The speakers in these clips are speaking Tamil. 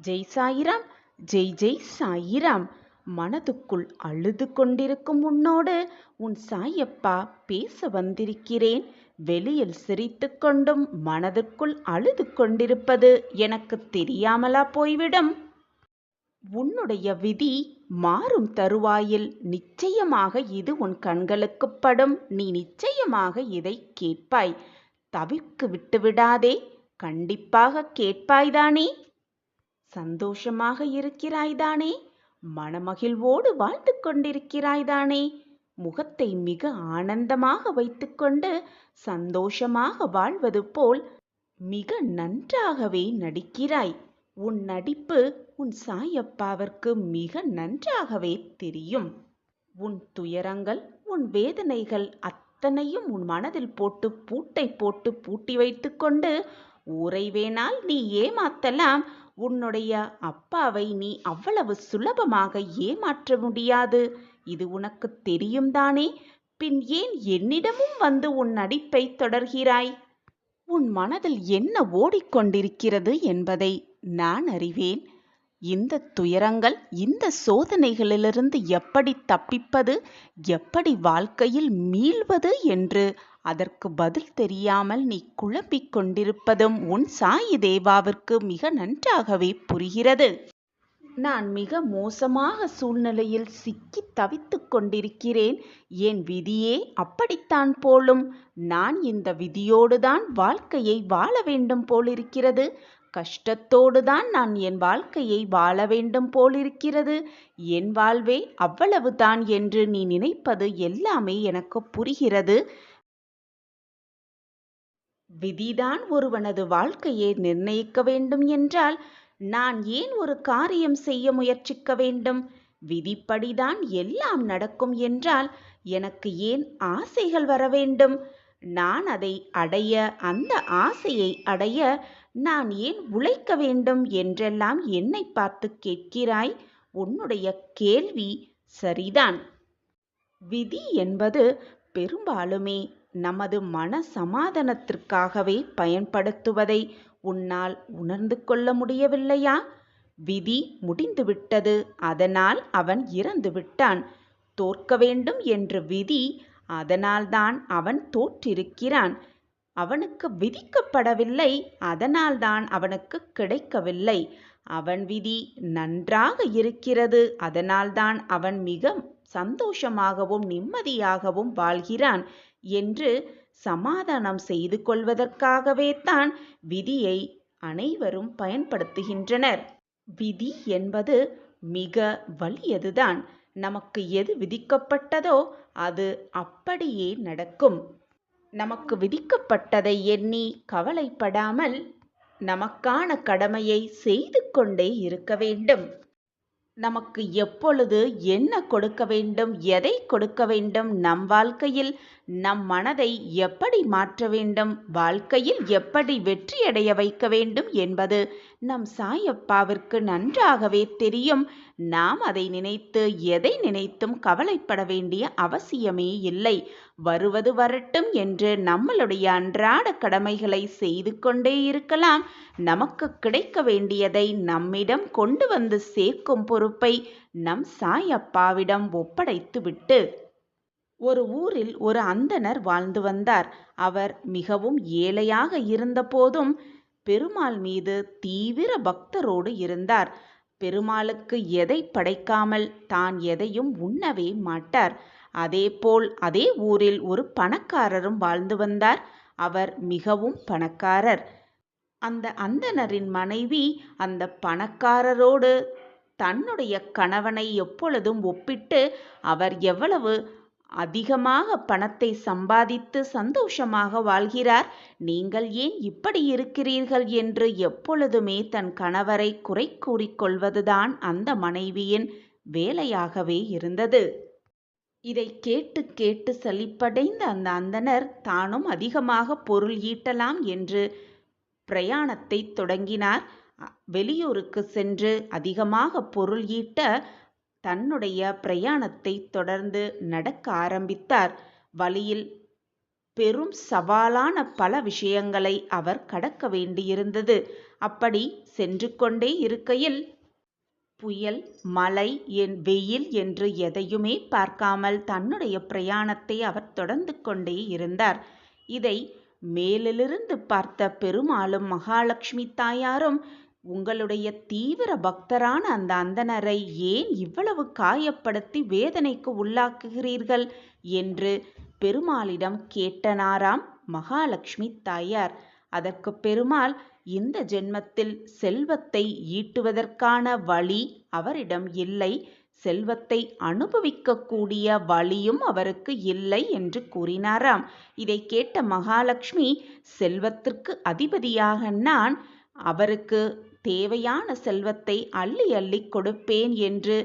ஜெய் சாயிராம். ஜெய் ஜெய் சாயிராம். மனதுக்குள் அழுது கொண்டிருக்கும் உன்னோடு உன் சாயப்பா பேச வந்திருக்கிறேன். வெளியில் சிரித்துக் கொண்டும் மனதுக்குள் அழுது கொண்டிருப்பது எனக்கு தெரியாமலா போய்விடும்? உன்னுடைய விதி மாறும் தருவாயில் நிச்சயமாக இது உன் கண்களுக்குப் படும். நீ நிச்சயமாக இதை கேட்பாய். தவிர்க்கு விட்டுவிடாதே. கண்டிப்பாக கேட்பாய்தானே? சந்தோஷமாக இருக்கிறாய்தானே? மனமகிழ்வோடு வாழ்ந்து கொண்டிருக்கிறாய்தானே? முகத்தை மிக ஆனந்தமாக வைத்துக்கொண்டு சந்தோஷமாக வாழ்வது போல் மிக நன்றாகவே நடிக்கிறாய். உன் நடிப்பு உன் சாயப்பாவிற்கு மிக நன்றாகவே தெரியும். உன் துயரங்கள், உன் வேதனைகள் அத்தனையும் உன் மனதில் போட்டு பூட்டை போட்டு பூட்டி வைத்துக்கொண்டு ஊரை வேணால் நீ ஏமாத்தலாம். உன்னுடைய அப்பாவை நீ அவ்வளவு சுலபமாக ஏமாற்ற முடியாது. இது உனக்கு தெரியும் தானே? பின் ஏன் என்னிடமும் வந்து உன் நடிப்பை தொடர்கிறாய்? உன் மனதில் என்ன ஓடிக்கொண்டிருக்கிறது என்பதை நான் அறிவேன். இந்த துயரங்கள், இந்த சோதனைகளிலிருந்து எப்படி தப்பிப்பது, எப்படி வாழ்க்கையில் மீள்வது என்று அதற்கு பதில் தெரியாமல் நீ குழம்பிக் கொண்டிருப்பதும் உன் சாயி தேவாவிற்கு மிக நன்றாகவே புரிகிறது. நான் மிக மோசமாக சூழ்நிலையில் சிக்கி தவித்துக் கொண்டிருக்கிறேன். என் விதியே அப்படித்தான் போலும். நான் இந்த விதியோடுதான் வாழ்க்கையை வாழ வேண்டும் போலிருக்கிறது. கஷ்டத்தோடுதான் நான் என் வாழ்க்கையை வாழ வேண்டும் போலிருக்கிறது. என் வாழ்வே அவ்வளவுதான் என்று நீ நினைப்பது எல்லாமே எனக்கு புரிகிறது. விதிதான் ஒருவனது வாழ்க்கையை நிர்ணயிக்க வேண்டும் என்றால் நான் ஏன் ஒரு காரியம் செய்ய முயற்சிக்க வேண்டும்? விதிப்படிதான் எல்லாம் நடக்கும் என்றால் எனக்கு ஏன் ஆசைகள் வர வேண்டும்? நான் அதை அடைய, அந்த ஆசையை அடைய நான் ஏன் உழைக்க வேண்டும் என்றெல்லாம் என்னை பார்த்து கேட்கிறாய். உன்னுடைய கேள்வி சரிதான். விதி என்பது பெரும்பாலுமே நமது மன சமாதானத்திற்காகவே பயன்படுத்துவதை உன்னால் உணர்ந்து கொள்ள முடியவில்லையா? விதி முடிந்துவிட்டது, அதனால் அவன் இறந்து விட்டான். தோற்க வேண்டும் என்ற விதி, அதனால்தான் அவன் தோற்றிருக்கிறான். அவனுக்கு விதிக்கப்படவில்லை, அதனால்தான் அவனுக்கு கிடைக்கவில்லை. அவன் விதி நன்றாக இருக்கிறது, அதனால்தான் அவன் மிக சந்தோஷமாகவும் நிம்மதியாகவும் வாழ்கிறான் என்று சமாதானம் செய்து கொள்வதற்காகவே தான் விதியை அனைவரும் பயன்படுத்துகின்றனர். விதி என்பது மிக வலியதுதான். நமக்கு எது விதிக்கப்பட்டதோ அது அப்படியே நடக்கும். நமக்கு விதிக்கப்பட்டதை எண்ணி கவலைப்படாமல் நமக்கான கடமையை செய்து கொண்டே இருக்க வேண்டும். நமக்கு எப்பொழுது என்ன கொடுக்க வேண்டும், எதை கொடுக்க வேண்டும், நம் வாழ்க்கையில் நம் மனதை எப்படி மாற்ற வேண்டும், வாழ்க்கையில் எப்படி வெற்றியடைய வைக்க வேண்டும் என்பது நம் சாயப்பாவிற்கு நன்றாகவே தெரியும். நாம் அதை நினைத்து எதை நினைத்தும் கவலைப்பட வேண்டிய அவசியமே இல்லை. வருவது வரட்டும் என்று நம்மளுடைய அன்றாட கடமைகளை செய்து கொண்டே இருக்கலாம். நமக்கு கிடைக்க வேண்டியதை நம்மிடம் கொண்டு வந்து சேர்க்கும் பொறுப்பை நம் சாயப்பாவிடம் ஒப்படைத்துவிட்டு ஒரு ஊரில் ஒரு அந்தணர் வாழ்ந்து வந்தார். அவர் மிகவும் ஏழையாக இருந்த போதும் பெருமாள் மீது தீவிர பக்தரோடு இருந்தார். பெருமாளுக்கு எதை படைக்காமல் தான் எதையும் உண்ணவே மாட்டார். அதேபோல் அதே ஊரில் ஒரு பணக்காரரும் வாழ்ந்து வந்தார். அவர் மிகவும் பணக்காரர். அந்த அந்தணரின் மனைவி அந்த பணக்காரரோடு தன்னுடைய கணவனை எப்பொழுதும் ஒப்பிட்டு அவர் எவ்வளவு அதிகமாக பணத்தை சம்பாதித்து சந்தோஷமாக வாழ்கிறார், நீங்கள் ஏன் இப்படி இருக்கிறீர்கள் என்று எப்பொழுதுமே தன் கணவரை குறை கூறிக்கொள்வதுதான் அந்த மனைவியின் வேலையாகவே இருந்தது. இதை கேட்டு கேட்டு சலிப்படைந்த அந்த அந்தணர் தானும் அதிகமாக பொருள் ஈட்டலாம் என்று பிரயாணத்தை தொடங்கினார். வெளியூருக்கு சென்று அதிகமாக பொருள் ஈட்ட தன்னுடைய பிரயாணத்தை தொடர்ந்து நடக்க ஆரம்பித்தார். வழியில் பெரும் சவாலான பல விஷயங்களை அவர் கடக்க வேண்டியிருந்தது. அப்படி சென்று கொண்டே இருக்கையில் புயல், மழை, வெயில் என்று எதையுமே பார்க்காமல் தன்னுடைய பிரயாணத்தை அவர் தொடர்ந்து கொண்டே இருந்தார். இதை மேலிருந்து பார்த்த பெருமாளும் மகாலட்சுமி தாயாரும், உங்களுடைய தீவிர பக்தரான அந்த அந்தணரை ஏன் இவ்வளவு காயப்படுத்தி வேதனைக்கு உள்ளாக்குகிறீர்கள் என்று பெருமாளிடம் கேட்டனாராம் மகாலட்சுமி தாயார். அதற்கு பெருமாள், இந்த ஜென்மத்தில் செல்வத்தை ஈட்டுவதற்கான வழி அவரிடம் இல்லை, செல்வத்தை அனுபவிக்கக்கூடிய வழியும் அவருக்கு இல்லை என்று கூறினாராம். இதை கேட்ட மகாலட்சுமி, செல்வத்திற்கு அதிபதியாக நான் அவருக்கு தேவையான செல்வத்தை அள்ளி அள்ளி கொடுப்பேன் என்று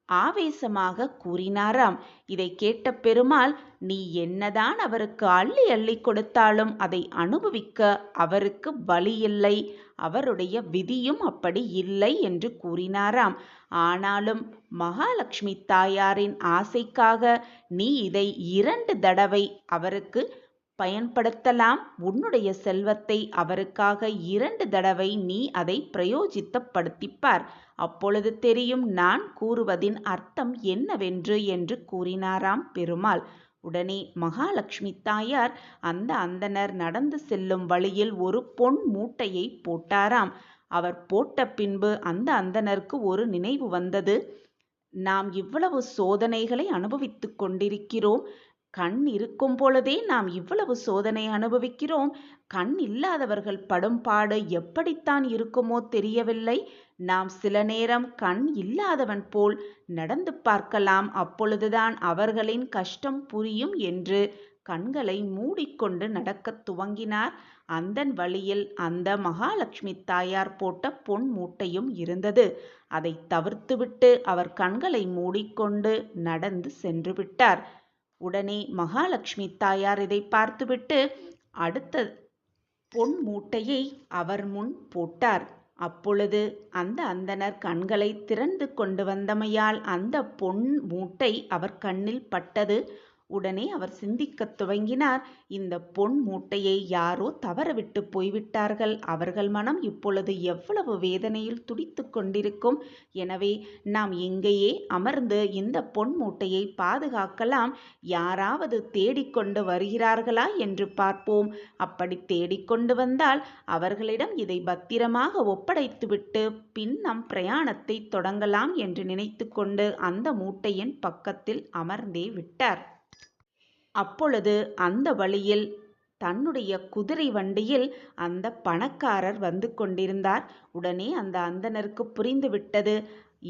ஆவேசமாக கூறினாராம். இதை கேட்ட பெருமாள், நீ என்னதான் அவருக்கு அள்ளி அள்ளி கொடுத்தாலும் அதை அனுபவிக்க அவருக்கு வழியில்லை, அவருடைய விதியும் அப்படி இல்லை என்று கூறினாராம். ஆனாலும் மகாலட்சுமி தாயாரின் ஆசைக்காக நீ இதை 2 தடவை அவருக்கு பயன்படுத்தலாம், உன்னுடைய செல்வத்தை அவருக்காக 2 தடவை நீ அதை பிரயோஜித்தப்படுத்திப்பார், அப்பொழுது தெரியும் நான் கூறுவதின் அர்த்தம் என்னவென்று என்று கூறினாராம் பெருமாள். உடனே மகாலட்சுமி தாயார் அந்த அந்தணர் நடந்து செல்லும் வழியில் ஒரு பொன் மூட்டையை போட்டாராம். அவர் போட்ட பின்பு அந்த அந்தணருக்கு ஒரு நினைவு வந்தது. நாம் இவ்வளவு சோதனைகளை அனுபவித்துக் கொண்டிருக்கிறோம், கண் இருக்கும் பொழுதே நாம் இவ்வளவு சோதனை அனுபவிக்கிறோம், கண் இல்லாதவர்கள் படும் பாடு எப்படித்தான் இருக்குமோ தெரியவில்லை, நாம் சில நேரம் கண் இல்லாதவன் போல் நடந்து பார்க்கலாம், அப்பொழுதுதான் அவர்களின் கஷ்டம் புரியும் என்று கண்களை மூடிக்கொண்டு நடக்கத் துவங்கினார். அந்தன் வழியில் அந்த மகாலட்சுமி தாயார் போட்ட பொன் மூட்டையும் இருந்தது. அதை தவிர்த்துவிட்டு அவர் கண்களை மூடிக்கொண்டு நடந்து சென்று விட்டார். உடனே மகாலட்சுமி தாயார் இதை பார்த்துவிட்டு அடுத்த பொன் மூட்டையை அவர் முன் போட்டார். அப்பொழுது அந்த அந்தணர் கண்களை திறந்து கொண்டு வந்தமையால் அந்த பொன் மூட்டை அவர் கண்ணில் பட்டது. உடனே அவர் சிந்திக்கத் துவங்கினார். இந்த பொன் மூட்டையை யாரோ தவறவிட்டு போய்விட்டார்கள், அவர்கள் மனம் இப்பொழுது எவ்வளவு வேதனையில் துடித்து கொண்டிருக்கும், எனவே நாம் இங்கேயே அமர்ந்து இந்த பொன் மூட்டையை பாதுகாக்கலாம், யாராவது தேடிக்கொண்டு வருகிறார்களா என்று பார்ப்போம், அப்படி தேடிக்கொண்டு வந்தால் அவர்களிடம் இதை பத்திரமாக ஒப்படைத்துவிட்டு பின் நம் பிரயாணத்தை தொடங்கலாம் என்று நினைத்து கொண்டு அந்த மூட்டையின் பக்கத்தில் அமர்ந்தே விட்டார். அப்பொழுது அந்த வழியில் தன்னுடைய குதிரை வண்டியில் அந்த பணக்காரர் வந்து கொண்டிருந்தார். உடனே அந்த அந்தணருக்கு புரிந்துவிட்டது,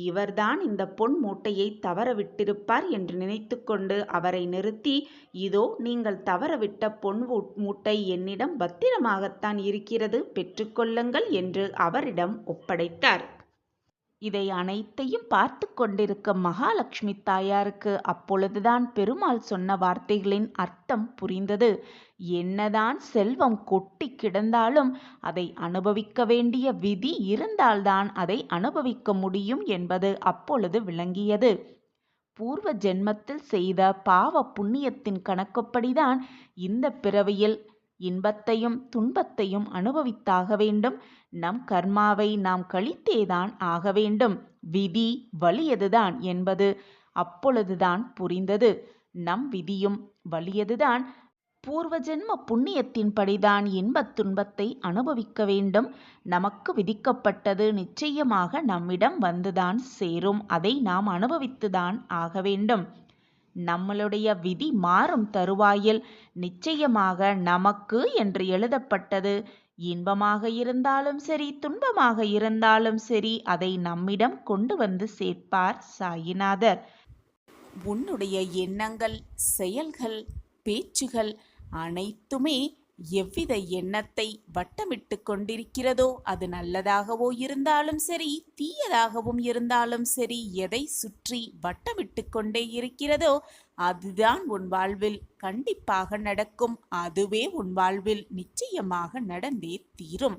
இவர்தான் இந்த பொன் மூட்டையை தவற விட்டிருப்பார் என்று நினைத்து கொண்டு அவரை நிறுத்தி, இதோ நீங்கள் தவறவிட்ட பொன் மூட்டை என்னிடம் பத்திரமாகத்தான் இருக்கிறது, பெற்றுக்கொள்ளுங்கள் என்று அவரிடம் ஒப்படைத்தார். இதை அனைத்தையும் பார்த்து கொண்டிருக்கும் மகாலட்சுமி தாயாருக்கு அப்பொழுதுதான் பெருமாள் சொன்ன வார்த்தைகளின் அர்த்தம் புரிந்தது. என்னதான் செல்வம் கொட்டி கிடந்தாலும் அதை அனுபவிக்க வேண்டிய விதி இருந்தால்தான் அதை அனுபவிக்க முடியும் என்பது அப்பொழுது விளங்கியது. பூர்வ ஜென்மத்தில் செய்த பாவ புண்ணியத்தின் கணக்குப்படிதான் இந்த பிறவியில் இன்பத்தையும் துன்பத்தையும் அனுபவித்தாக வேண்டும். நம் கர்மாவை நாம் கழித்தேதான் ஆக வேண்டும். விதி வலியதுதான் என்பது அப்பொழுதுதான் புரிந்தது. நம் விதியும் வலியதுதான். பூர்வ ஜென்ம புண்ணியத்தின்படிதான் இன்பத் துன்பத்தை அனுபவிக்க வேண்டும். நமக்கு விதிக்கப்பட்டது நிச்சயமாக நம்மிடம் வந்துதான் சேரும். அதை நாம் அனுபவித்துதான் ஆக வேண்டும். நம்மளுடைய விதி மாறும் தருவாயில் நிச்சயமாக நமக்கு என்று எழுதப்பட்டது இன்பமாக இருந்தாலும் சரி துன்பமாக இருந்தாலும் சரி அதை நம்மிடம் கொண்டு வந்து சேர்ப்பார் சாயிநாதர். உன்னுடைய எண்ணங்கள், செயல்கள், பேச்சுகள் அனைத்துமே எவ்வித எண்ணத்தை வட்டமிட்டு கொண்டிருக்கிறதோ அது நல்லதாகவோ இருந்தாலும் சரி தீயதாகவும் இருந்தாலும் சரி எதை சுற்றி வட்டமிட்டு கொண்டே இருக்கிறதோ அதுதான் உன் வாழ்வில் கண்டிப்பாக நடக்கும். அதுவே உன் வாழ்வில் நிச்சயமாக நடந்தே தீரும்.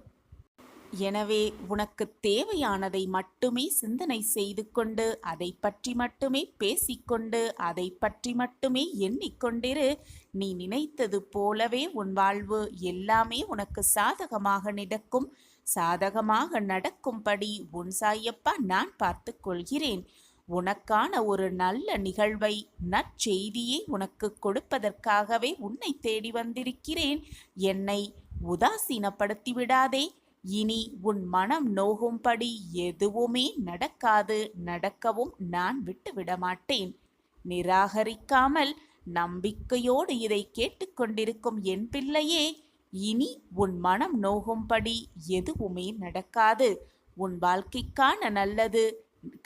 எனவே உனக்கு தேவையானதை மட்டுமே சிந்தனை செய்து கொண்டு அதை பற்றி மட்டுமே பேசிக்கொண்டு அதை பற்றி மட்டுமே எண்ணிக்கொண்டிரு. நீ நினைத்தது போலவே உன் வாழ்வு எல்லாமே உனக்கு சாதகமாக நடக்கும். சாதகமாக நடக்கும்படி உன் சாயப்பா நான் பார்த்து கொள்கிறேன். உனக்கான ஒரு நல்ல நிகழ்வை, நற்செய்தியை உனக்கு கொடுப்பதற்காகவே உன்னை தேடி வந்திருக்கிறேன். என்னை உதாசீனப்படுத்தி விடாதே. இனி உன் மனம் நோகும்படி எதுவுமே நடக்காது, நடக்கவும் நான் விட்டுவிட மாட்டேன். நிராகரிக்காமல் நம்பிக்கையோடு இதை கேட்டுக்கொண்டிருக்கும் என் பிள்ளையே, இனி உன் மனம் நோகும்படி எதுவுமே நடக்காது. உன் வாழ்க்கைக்கான நல்லது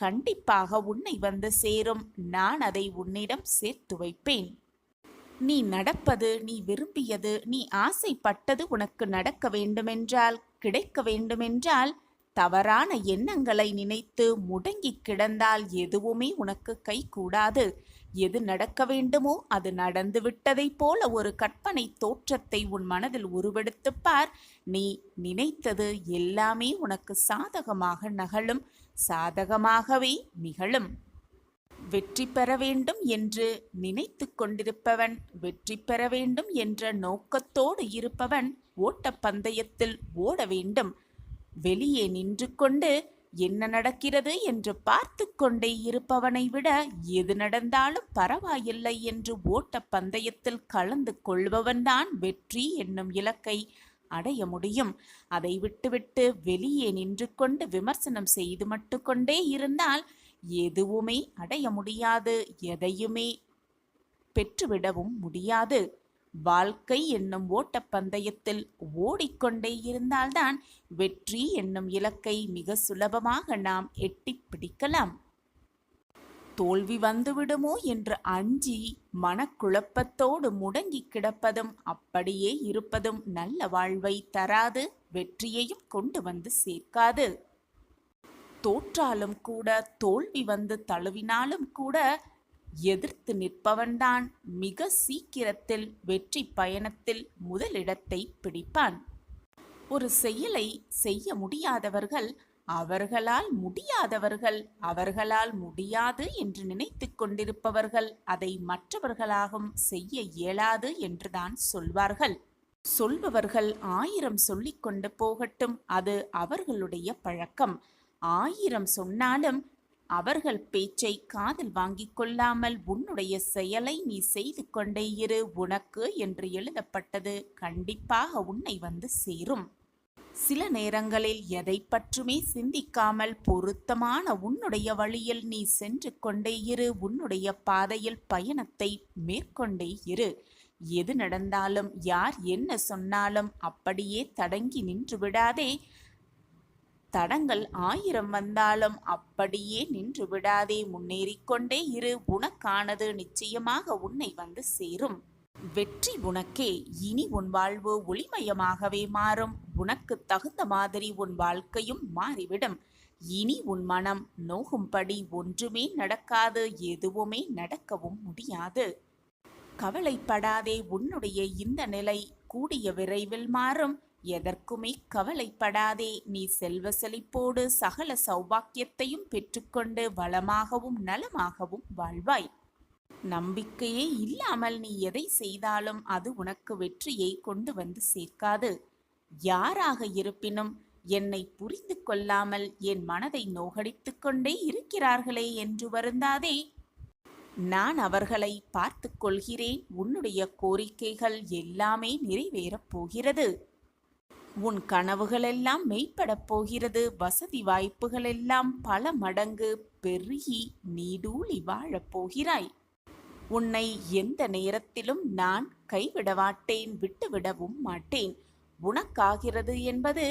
கண்டிப்பாக உன்னை வந்து சேரும். நான் அதை உன்னிடம் சேர்த்து வைப்பேன். நீ நடப்பது, நீ விரும்பியது, நீ ஆசைப்பட்டது உனக்கு நடக்க வேண்டுமென்றால், கிடைக்க வேண்டுமென்றால், தவறான எண்ணங்களை நினைத்து முடங்கி கிடந்தால் எதுவுமே உனக்கு கைகூடாது. எது நடக்க வேண்டுமோ அது நடந்து விட்டதைப் போல ஒரு கற்பனை தோற்றத்தை உன் மனதில் உருவெடுத்துப் பார். நீ நினைத்தது எல்லாமே உனக்கு சாதகமாக நகழும், சாதகமாகவே நிகழும். வெற்றி பெற வேண்டும் என்று நினைத்து கொண்டிருப்பவன், வெற்றி பெற வேண்டும் என்ற நோக்கத்தோடு இருப்பவன் ஓட்டப்பந்தயத்தில் ஓட வேண்டும். வெளியே நின்று கொண்டு என்ன நடக்கிறது என்று பார்த்து கொண்டே இருப்பவனை விட எது நடந்தாலும் பரவாயில்லை என்று ஓட்டப்பந்தயத்தில் கலந்து கொள்பவன்தான் வெற்றி என்னும் இலக்கை அடைய முடியும். அதை விட்டுவிட்டு வெளியே நின்று கொண்டு விமர்சனம் செய்து மட்டும் கொண்டே இருந்தால் எதுவுமே அடைய முடியாது, எதையுமே பெற்றுவிடவும் முடியாது. வாழ்க்கை என்னும் ஓட்டப்பந்தயத்தில் ஓடிக்கொண்டே இருந்தால்தான் வெற்றி என்னும் இலக்கை மிக சுலபமாக நாம் எட்டி பிடிக்கலாம். தோல்வி வந்துவிடுமோ என்று அஞ்சி மனக்குழப்பத்தோடு முடங்கி கிடப்பதும் அப்படியே இருப்பதும் நல்ல வாழ்வை தராது, வெற்றியையும் கொண்டு வந்து சேர்க்காது. தோற்றாலும் கூட, தோல்வி வந்து தழுவினாலும் கூட எதிர்த்து நிற்பவன்தான் மிக சீக்கிரத்தில் வெற்றி பயணத்தில் முதலிடத்தை பிடிப்பான். ஒரு செயலை செய்ய முடியாதவர்கள் அவர்களால் முடியாதவர்கள், அவர்களால் முடியாது என்று நினைத்து கொண்டிருப்பவர்கள் அதை மற்றவர்களாகவும் செய்ய இயலாது என்றுதான் சொல்வார்கள். சொல்பவர்கள் 1000 சொல்லிக் கொண்டு போகட்டும், அது அவர்களுடைய பழக்கம். 1000 சொன்னாலும் அவர்கள் பேச்சை காதில் வாங்கிக் கொள்ளாமல் உன்னுடைய செயலை நீ செய்து கொண்டே இரு. உனக்கு என்று எழுதப்பட்டது கண்டிப்பாக உன்னை வந்து சேரும். சில நேரங்களில் எதை பற்றுமே சிந்திக்காமல் பொருத்தமான உன்னுடைய வழியில் நீ சென்று கொண்டே இரு. உன்னுடைய பாதையில் பயணத்தை மேற்கொண்டே இரு. எது நடந்தாலும், யார் என்ன சொன்னாலும் அப்படியே தடங்கி நின்று விடாதே. தடங்கள் 1000 வந்தாலும் அப்படியே நின்று விடாதே. முன்னேறிக்கொண்டே இரு. உனக்கானது நிச்சயமாக உன்னை வந்து சேரும். வெற்றி உனக்கே. இனி உன் வாழ்வு ஒளிமயமாகவே மாறும். உனக்கு தகுந்த மாதிரி உன் வாழ்க்கையும் மாறிவிடும். இனி உன் மனம் நோகும்படி ஒன்றுமே நடக்காது, எதுவுமே நடக்கவும் முடியாது. கவலைப்படாதே. உன்னுடைய இந்த நிலை கூடிய விரைவில் மாறும். எதற்குமே கவலைப்படாதே. நீ செல்வ செழிப்போடு சகல சௌபாக்கியத்தையும் பெற்றுக்கொண்டு வளமாகவும் நலமாகவும் வாழ்வாய். நம்பிக்கையே இல்லாமல் நீ எதை செய்தாலும் அது உனக்கு வெற்றியை கொண்டு வந்து சேர்க்காது. யாராக இருப்பினும் என்னை புரிந்து கொள்ளாமல் என் மனதை நோகடித்து கொண்டே இருக்கிறார்களே என்று வருந்தாதே. நான் அவர்களை பார்த்து கொள்கிறேன். உன்னுடைய கோரிக்கைகள் எல்லாமே நிறைவேறப் போகிறது. உன் கனவுகளெல்லாம் மெய்ப்படப் போகிறது. வசதி வாய்ப்புகளெல்லாம் பல மடங்கு பெருகி நீடூழி வாழப் போகிறாய். உன்னை எந்த நேரத்திலும் நான் கைவிட மாட்டேன், விட்டுவிடவும் மாட்டேன். உனக்காகிறது என்பது,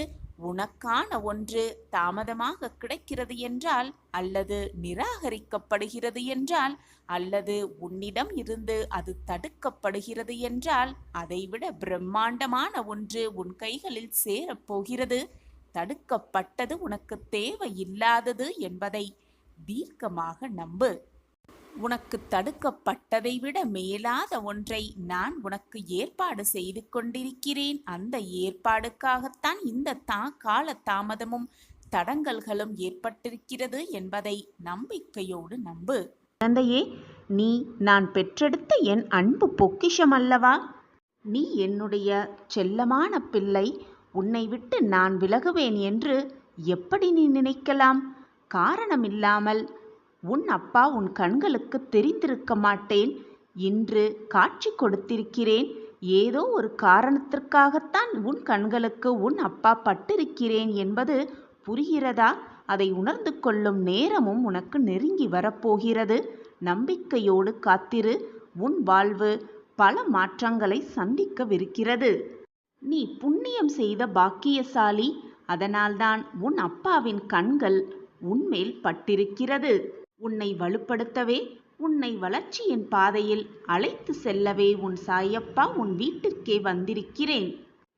உனக்கான ஒன்று தாமதமாக கிடைக்கிறது என்றால், அல்லது நிராகரிக்கப்படுகிறது என்றால், அல்லது உன்னிடம் இருந்து அது தடுக்கப்படுகிறது என்றால், அதைவிட பிரம்மாண்டமான ஒன்று உன் கைகளில் சேரப்போகிறது. தடுக்கப்பட்டது உனக்கு தேவையில்லாதது என்பதை தீர்க்கமாக நம்பு. உனக்கு தடுக்கப்பட்டதை விட மேலாத ஒன்றை நான் உனக்கு ஏற்பாடு செய்து கொண்டிருக்கிறேன். அந்த ஏற்பாடுக்காகத்தான் இந்த கால தாமதமும் தடங்கல்களும் ஏற்பட்டிருக்கிறது என்பதை நம்பிக்கையோடு நம்பு. குழந்தையே, நீ நான் பெற்றெடுத்த என் அன்பு பொக்கிஷம் அல்லவா? நீ என்னுடைய செல்லமான பிள்ளை. உன்னை விட்டு நான் விலகுவேன் என்று எப்படி நீ நினைக்கலாம்? காரணமில்லாமல் உன் அப்பா உன் கண்களுக்கு தெரிந்திருக்க மாட்டேன். இன்று காட்சி கொடுத்திருக்கிறேன். ஏதோ ஒரு காரணத்திற்காகத்தான் உன் கண்களுக்கு உன் அப்பா பட்டிருக்கிறேன் என்பது புரிகிறதா? அதை உணர்ந்து கொள்ளும் நேரமும் உனக்கு நெருங்கி வரப்போகிறது. நம்பிக்கையோடு காத்திரு. உன் வாழ்வு பல மாற்றங்களை சந்திக்கவிருக்கிறது. நீ புண்ணியம் செய்த பாக்கியசாலி. அதனால்தான் உன் அப்பாவின் கண்கள் உன்மேல் பட்டிருக்கிறது. உன்னை வலுப்படுத்தவே, உன்னை வளர்ச்சியின் பாதையில் அழைத்து செல்லவே உன் சாயப்பா உன் வீட்டிற்கே வந்திருக்கிறேன்.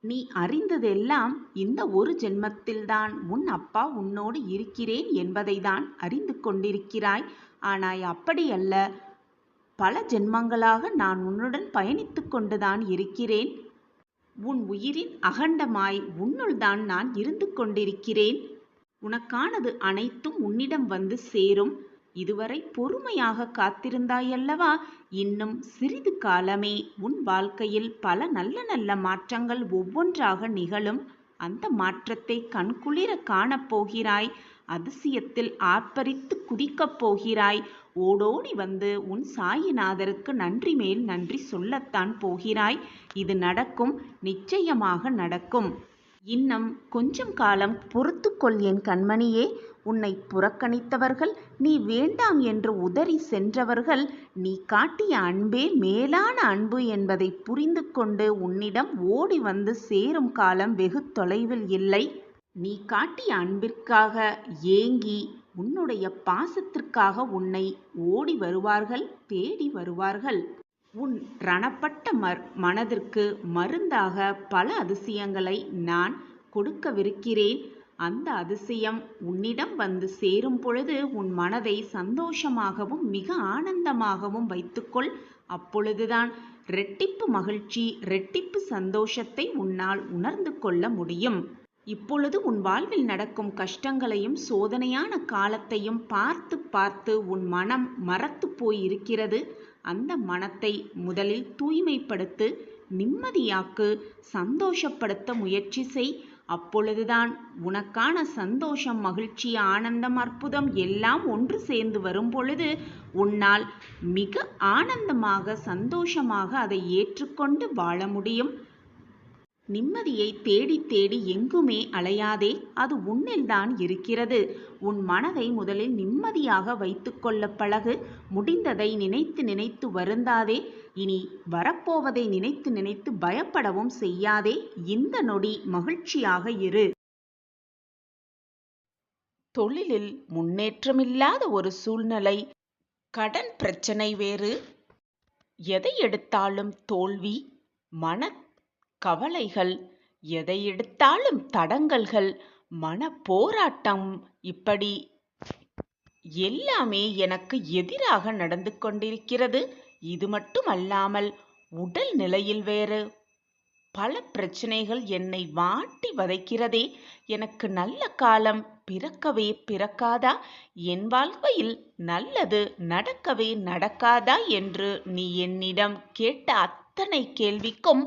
நீ அறிந்ததெல்லாம் இந்த ஒரு ஜென்மத்தில்தான் உன் அப்பா உன்னோடு இருக்கிறேன் என்பதை தான் அறிந்து கொண்டிருக்கிறாய். ஆனால் அப்படியல்ல. பல ஜென்மங்களாக நான் உன்னுடன் பயணித்து கொண்டுதான் இருக்கிறேன். உன் உயிரின் அகண்டமாய் உன்னுள் தான் நான் இருந்து கொண்டிருக்கிறேன். உனக்கானது அனைத்தும் உன்னிடம் வந்து சேரும். இதுவரை பொறுமையாக காத்திருந்தாயல்லவா? இன்னும் சிறிது காலமே உன் வாழ்க்கையில் பல நல்ல நல்ல மாற்றங்கள் ஒவ்வொன்றாக நிகழும். அந்த மாற்றத்தை கண்குளிர காணப்போகிறாய். அதிசயத்தில் ஆர்ப்பரித்து குதிக்கப் போகிறாய். ஓடோடி வந்து உன் சாயிநாதருக்கு நன்றி மேல் நன்றி சொல்லத்தான் போகிறாய். இது நடக்கும், நிச்சயமாக நடக்கும். இன்னும் கொஞ்சம் காலம் பொறுத்துக்கொள் என் கண்மணியே. உன்னை புறக்கணித்தவர்கள், நீ வேண்டாம் என்று உதறி சென்றவர்கள், நீ காட்டிய அன்பே மேலான அன்பு என்பதை புரிந்து கொண்டு உன்னிடம் ஓடி வந்து சேரும் காலம் வெகு தொலைவில் இல்லை. நீ காட்டிய அன்பிற்காக ஏங்கி, உன்னுடைய பாசத்திற்காக உன்னை ஓடி வருவார்கள், தேடி வருவார்கள். உன் ரணப்பட்ட மனதிற்கு மருந்தாக பல அதிசயங்களை நான் கொடுக்கவிருக்கிறேன். அந்த அதிசயம் உன்னிடம் வந்து சேரும் பொழுது உன் மனதை சந்தோஷமாகவும் மிக ஆனந்தமாகவும் வைத்துக்கொள். அப்பொழுதுதான் இரட்டிப்பு மகிழ்ச்சி, இரட்டிப்பு சந்தோஷத்தை உன்னால் உணர்ந்து கொள்ள முடியும். இப்பொழுது உன் வாழ்வில் நடக்கும் கஷ்டங்களையும் சோதனையான காலத்தையும் பார்த்து பார்த்து உன் மனம் மறத்து போயிருக்கிறது. அந்த மனத்தை முதலில் தூய்மைப்படுத்து, நிம்மதியாக்கு, சந்தோஷப்படுத்த முயற்சி செய். அப்பொழுதுதான் உனக்கான சந்தோஷம், மகிழ்ச்சி, ஆனந்தம், அற்புதம் எல்லாம் ஒன்று சேர்ந்து வரும் பொழுது உன்னால் மிக ஆனந்தமாக சந்தோஷமாக அதை ஏற்றுக்கொண்டு வாழ முடியும். நிம்மதியை தேடி தேடி எங்குமே அலையாதே. அது உன்னில்தான் இருக்கிறது. உன் மனதை முதலில் நிம்மதியாக வைத்துக்கொள்ள பழகு. முடிந்ததை நினைத்து நினைத்து வருந்தாதே. இனி வரப்போவதை நினைத்து நினைத்து பயப்படவும் செய்யாதே. இந்த நொடி மகிழ்ச்சியாக இரு. தொழிலில் முன்னேற்றமில்லாத ஒரு சூழ்நிலை, கடன் பிரச்சனை வேறு, எதை எடுத்தாலும் தோல்வி, மன கவலைகள், எதை எடுத்தாலும் தடங்கல்கள், மன போராட்டம், இப்படி எல்லாமே எனக்கு எதிராக நடந்து கொண்டிருக்கிறது. இது மட்டுமல்லாமல் உடல் நிலையில் வேறு பல பிரச்சனைகள் என்னை வாட்டி வதைக்கிறதே. எனக்கு நல்ல காலம் பிறக்கவே பிறக்காதா? என் வாழ்க்கையில் நல்லது நடக்கவே நடக்காதா என்று நீ என்னிடம் கேட்ட அத்தனை கேள்விக்கும்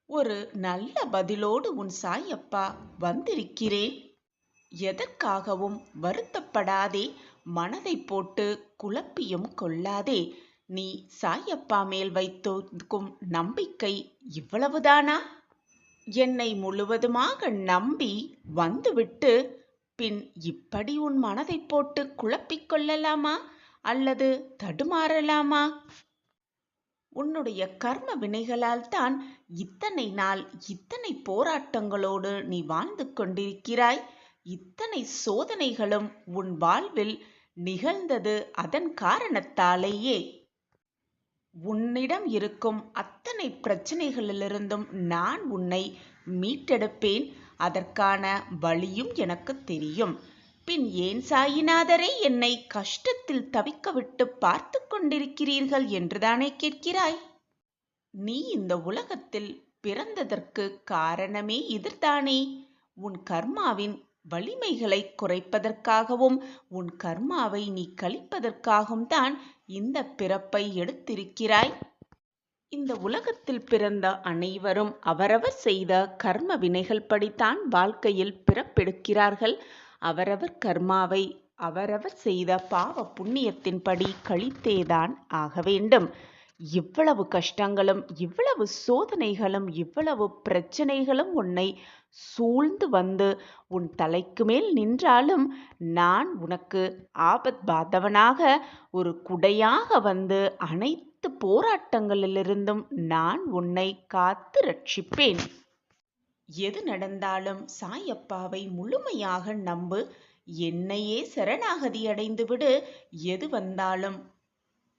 ஒரு நல்ல பதிலோடு உன் சாயப்பா வந்திருக்கிறேன். எதற்காகவும் வருத்தப்படாதே. மனதை போட்டு குழப்பியும் கொள்ளாதே. நீ சாயப்பா மேல் வைத்திருக்கும் நம்பிக்கை இவ்வளவுதானா? என்னை முழுவதுமாக நம்பி வந்துவிட்டு பின் இப்படி உன் மனதை போட்டு குழப்பிக் கொள்ளலாமா? அல்லது தடுமாறலாமா? உன்னுடைய கர்ம வினைகளால் தான் இத்தனை நாள் இத்தனை போராட்டங்களோடு நீ வாழ்ந்து கொண்டிருக்கிறாய். இத்தனை சோதனைகளும் உன் வாழ்வில் நிகழ்ந்தது அதன் காரணத்தாலேயே. உன்னிடம் இருக்கும் அத்தனை பிரச்சனைகளிலிருந்தும் நான் உன்னை மீட்டெடுப்பேன். அதற்கான வழியும் எனக்கு தெரியும். பின் ஏன் சாயிநாதரே என்னை கஷ்டத்தில் தவிக்க விட்டு பார்த்து கொண்டிருக்கிறீர்கள் என்றுதானே கேட்கிறாய்? நீ இந்த உலகத்தில் பிறந்ததற்கு காரணமே இதுதானே. உன் கர்மாவின் வலிமைகளை குறைப்பதற்காகவும் உன் கர்மாவை நீ கழிப்பதற்காகவும் தான் இந்த பிறப்பை எடுத்திருக்கிறாய். இந்த உலகத்தில் பிறந்த அனைவரும் அவரவர் செய்த கர்ம வினைகள் படித்தான் வாழ்க்கையில் பிறப்பெடுக்கிறார்கள். அவரவர் கர்மாவை அவரவர் செய்த பாவ புண்ணியத்தின்படி கழித்தேதான் ஆக வேண்டும். இவ்வளவு கஷ்டங்களும் இவ்வளவு சோதனைகளும் இவ்வளவு பிரச்சனைகளும் உன்னை சூழ்ந்து வந்து உன் தலைக்கு மேல் நின்றாலும் நான் உனக்கு ஆபத் பாந்தவனாக ஒரு குடையாக வந்து அனைத்து போராட்டங்களிலிருந்தும் நான் உன்னை காத்து ரட்சிப்பேன். எது நடந்தாலும் சாயப்பாவை முழுமையாக நம்பு. என்னையே சரணாகதி அடைந்துவிடு. எது வந்தாலும்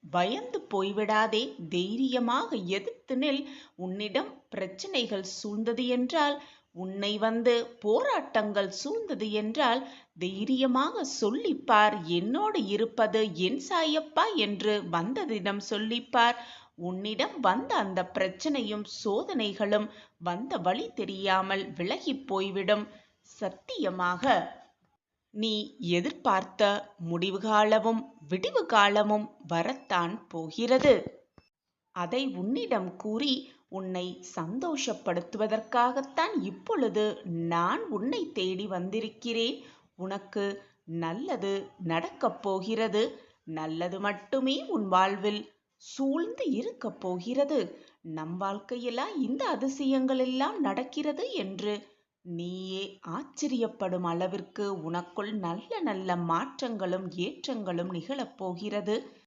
பயந்து போய்விடாதே. தைரியமாக எதிர்த்து நில். உன்னிடம் பிரச்சனைகள் சூழ்ந்தது என்றால், உன்னை வந்து போராட்டங்கள் சூழ்ந்தது என்றால் தைரியமாக சொல்லிப்பார். என்னோடு இருப்பது என் சாயப்பா என்று வந்ததிடம் சொல்லிப்பார். உன்னிடம் வந்த அந்த பிரச்சனையும் சோதனைகளும் வந்த வழி தெரியாமல் விலகி போய்விடும். சத்தியமாக நீ எதிர்பார்த்த முடிவு காலமும் விடிவு காலமும் வரத்தான் போகிறது. அதை உன்னிடம் கூறி உன்னை சந்தோஷப்படுத்துவதற்காகத்தான் இப்பொழுது நான் உன்னை தேடி வந்திருக்கிறேன். உனக்கு நல்லது நடக்கப் போகிறது. நல்லது மட்டுமே உன் வாழ்வில் சூழ்ந்து இருக்கப் போகிறது. நம் வாழ்க்கையிலா இந்த அதிசயங்கள் எல்லாம் நடக்கிறது என்று நீயே ஆச்சரியப்படும் அளவிற்கு உனக்குள் நல்ல நல்ல மாற்றங்களும் ஏற்றங்களும் நிகழப் போகிறது.